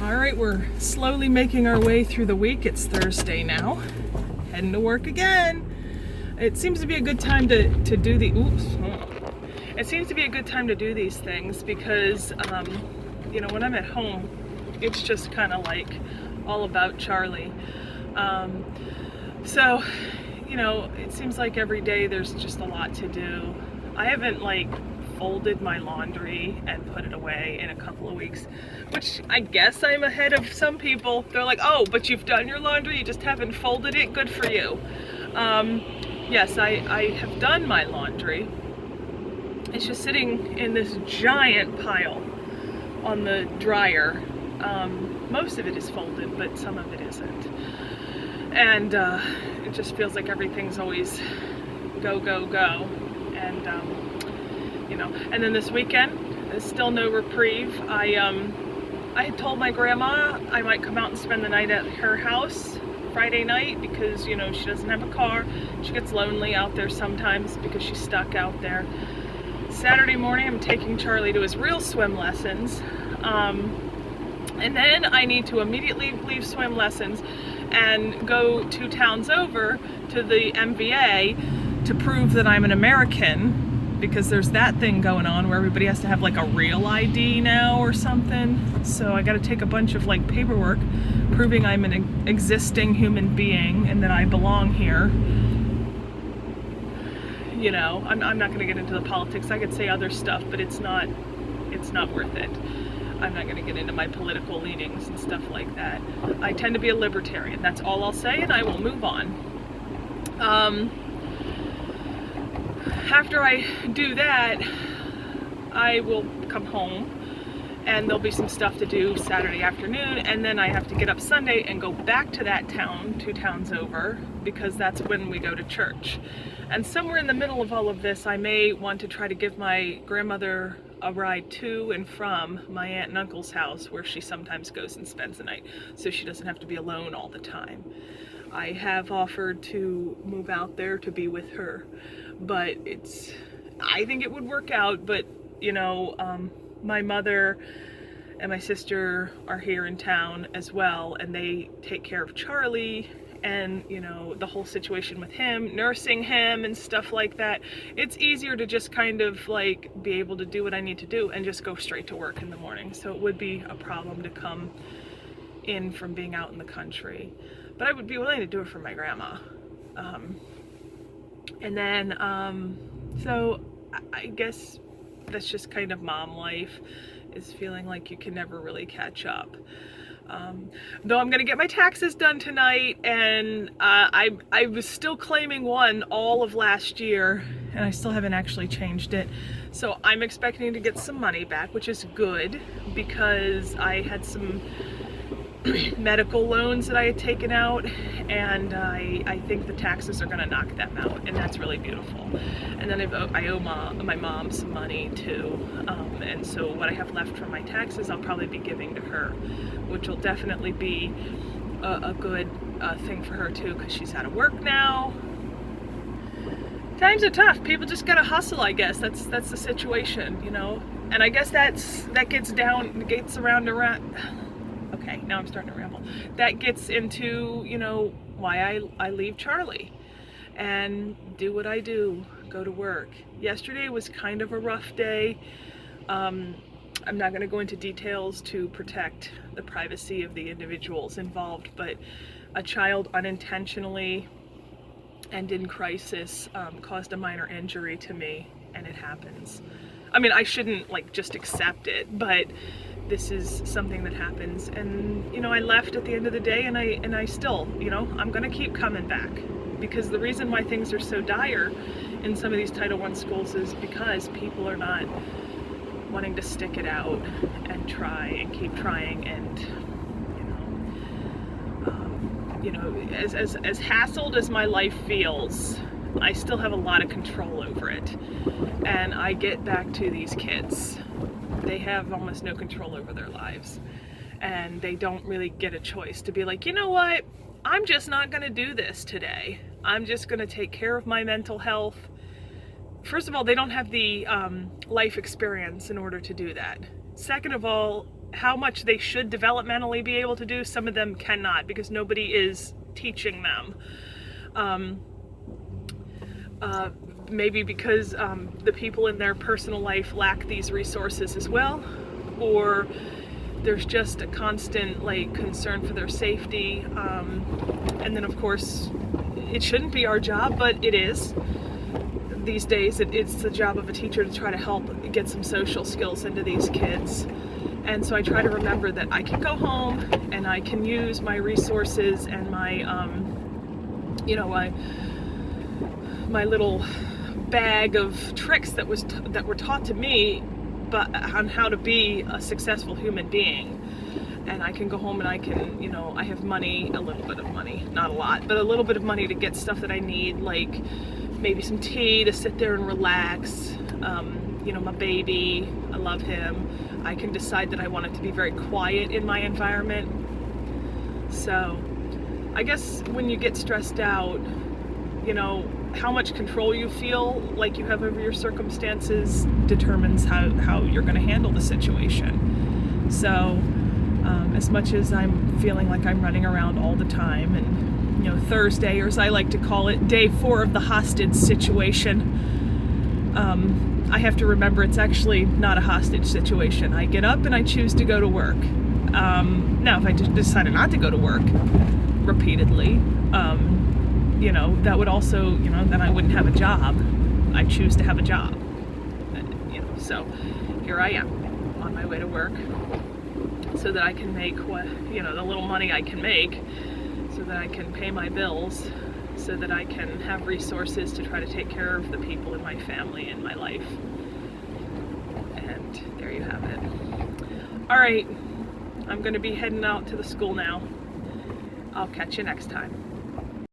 All right, we're slowly making our way through the week. It's Thursday now, heading to work again. It seems to be a good time to do the, It seems to be a good time to do these things because, you know, when I'm at home, it's just kind of like all about Charlie. So, you know, it seems like every day there's just a lot to do. I haven't folded my laundry and put it away in a couple of weeks, which I guess I'm ahead of some people. They're like, oh, but you've done your laundry, you just haven't folded it. Good for you. Yes, I have done my laundry. It's just sitting in this giant pile on the dryer. Most of it is folded, but some of it isn't. And it just feels like everything's always go, go, go. And you know, and then this weekend, there's still no reprieve. I had told my grandma I might come out and spend the night at her house Friday night because, you know, she doesn't have a car. She gets lonely out there sometimes because she's stuck out there. Saturday morning, I'm taking Charlie to his real swim lessons. And then I need to immediately leave swim lessons and go 2 towns over to the MVA to prove that I'm an American, because there's that thing going on where everybody has to have a real ID now or something. So I got to take a bunch of paperwork proving I'm an existing human being and that I belong here. You know, I'm not going to get into the politics. I could say other stuff, but it's not worth it. I'm not going to get into my political leanings and stuff like that. I tend to be a libertarian. That's all I'll say, and I will move on. After I do that, I will come home and there'll be some stuff to do Saturday afternoon, and then I have to get up Sunday and go back to that town, 2 towns over, because that's when we go to church. And somewhere in the middle of all of this, I may want to try to give my grandmother a ride to and from my aunt and uncle's house, where she sometimes goes and spends the night, so she doesn't have to be alone all the time. I have offered to move out there to be with her, but I think it would work out, but you know, my mother and my sister are here in town as well, and they take care of Charlie, and you know, the whole situation with him, nursing him and stuff like that. It's easier to just kind of be able to do what I need to do and just go straight to work in the morning. So it would be a problem to come in from being out in the country, but I would be willing to do it for my grandma. And then so I guess that's just kind of mom life, is feeling like you can never really catch up. Though I'm gonna get my taxes done tonight, and I was still claiming one all of last year, and I still haven't actually changed it. So I'm expecting to get some money back, which is good, because I had some medical loans that I had taken out, and I think the taxes are going to knock them out, and that's really beautiful. And then I owe my mom some money too, and so what I have left from my taxes I'll probably be giving to her, which will definitely be a good thing for her too, because she's out of work now. Times are tough. People just gotta hustle, I guess. That's the situation, you know. And I guess that gets around. Okay, now I'm starting to ramble. That gets into, you know, why I leave Charlie and do what I do, go to work. Yesterday was kind of a rough day. I'm not going to go into details to protect the privacy of the individuals involved, but a child unintentionally and in crisis caused a minor injury to me, and it happens. I mean, I shouldn't just accept it, but this is something that happens. And you know, I left at the end of the day, and I still, you know, I'm gonna keep coming back, because the reason why things are so dire in some of these Title I schools is because people are not wanting to stick it out and try and keep trying. And you know, as hassled as my life feels, I still have a lot of control over it. And I get back to these kids. They have almost no control over their lives, and they don't really get a choice to be like, you know what, I'm just not going to do this today. I'm just going to take care of my mental health. First of all, they don't have the life experience in order to do that. Second of all, how much they should developmentally be able to do, some of them cannot because nobody is teaching them. Maybe because the people in their personal life lack these resources as well, or there's just a constant like concern for their safety. And then of course, it shouldn't be our job, but it is. These days, it's the job of a teacher to try to help get some social skills into these kids. And so I try to remember that I can go home and I can use my resources and my, my little bag of tricks that were taught to me, but on how to be a successful human being. And I can go home and I can, I have money, a little bit of money, not a lot, but a little bit of money to get stuff that I need, like maybe some tea to sit there and relax. My baby, I love him. I can decide that I want it to be very quiet in my environment. So I guess when you get stressed out, how much control you feel like you have over your circumstances determines how you're going to handle the situation. So as much as I'm feeling like I'm running around all the time, and Thursday, or as I like to call it, day 4 of the hostage situation, I have to remember it's actually not a hostage situation. I get up and I choose to go to work. Now, if I just decided not to go to work repeatedly, that would also, then I wouldn't have a job. I choose to have a job. So here I am on my way to work so that I can make the little money I can make, so that I can pay my bills, so that I can have resources to try to take care of the people in my family and my life. And there you have it. All right, I'm going to be heading out to the school now. I'll catch you next time.